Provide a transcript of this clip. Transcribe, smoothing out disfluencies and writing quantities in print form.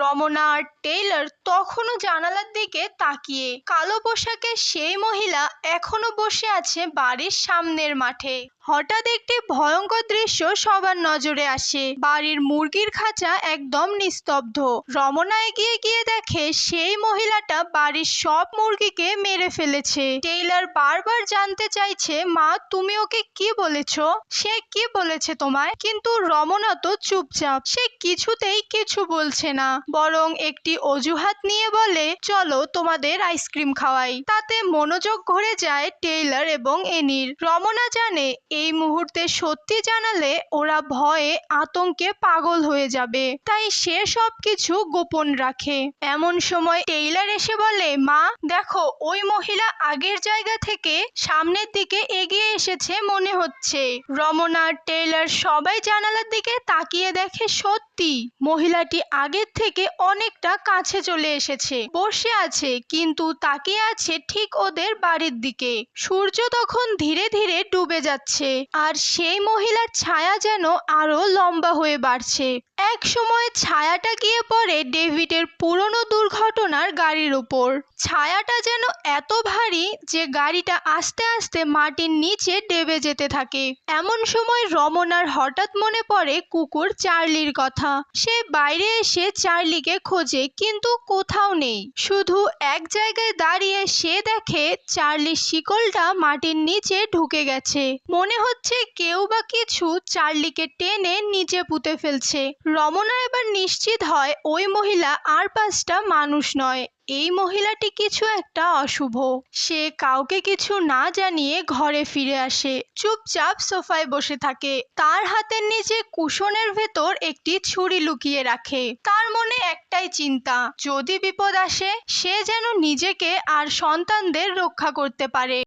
রমনা আর Taylor তখনও জানালার দিকে তাকিয়ে। কালো পোশাকে সেই মহিলা এখনো বসে আছে বাড়ির সামনের মাঠে। হঠাৎ একটি ভয়ঙ্কর দৃশ্য সবার নজরে আসে। বাড়ির মুরগির খাঁচা একদম নিস্তব্ধ। রমনা এগিয়ে গিয়ে দেখে সেই মহিলাটা বাড়ির সব মুরগিকে মেরে ফেলেছে। টেইলর বারবার জানতে চাইছে, মা তুমি ওকে কি বলেছো, সে কি বলেছে তোমায়? কিন্তু রমনা তো চুপচাপ। সে কিছুতেই কিছু বলছে না, বরং একটি অজুহাত নিয়ে বলে, চলো তোমাদের আইসক্রিম খাওয়াই। তাতে মনোযোগ ঘুরে যায় টেইলর এবং এনির। রমনা জানে এই মুহূর্তে সত্যি জানালে ওরা ভয়ে আতঙ্কে পাগল হয়ে যাবে, তাই সে সবকিছু গোপন রাখে। এমন সময় টেইলর এসে বলে, মা দেখো ওই মহিলা আগের জায়গা থেকে সামনের দিকে এগিয়ে এসেছে মনে হচ্ছে। রমনা টেইলর সবাই জানালার দিকে তাকিয়ে দেখে সত্যি মহিলাটি আগের থেকে অনেকটা কাছে চলে এসেছে, বসে আছে কিন্তু তাকিয়ে আছে ঠিক ওদের বাড়ির দিকে। সূর্য তখন ধীরে ধীরে ডুবে যাচ্ছে আর সেই মহিলার ছায়া যেন আরো লম্বা হয়ে বাড়ছে। এক সময় ছায়াটা গিয়ে পড়ে ডেভিডের পুরনো দুর্ঘটনার গাড়ির উপর। ছায়াটা যেন এত ভারী যে গাড়িটা আস্তে আস্তে মাটির নিচে ডেবে যেতে থাকে। এমন সময় রমনার হঠাৎ মনে পড়ে কুকুর চার্লির কথা। সে বাইরে এসে চার্লিকে খোঁজে কিন্তু কোথাও নেই। শুধু এক জায়গায় দাঁড়িয়ে সে দেখে চার্লির শিকলটা মাটির নিচে ঢুকে গেছে। মনে হচ্ছে কেউ বা কিছু চার্লিকে টেনে নিচে পুঁতে ফেলছে। রমনা এবার নিশ্চিত হয় ওই মহিলা আর 5টা মানুষ নয়, এই মহিলাটি কিছু একটা অশুভ। সে কাউকে কিছু না জানিয়ে ঘরে ফিরে আসে, চুপচাপ সোফায় বসে থাকে। তার হাতের নিচে কুশনের ভেতর একটি ছুরি লুকিয়ে রাখে। তার মনে একটাই চিন্তা, যদি বিপদ আসে সে যেন নিজেকে আর সন্তানদের রক্ষা করতে পারে।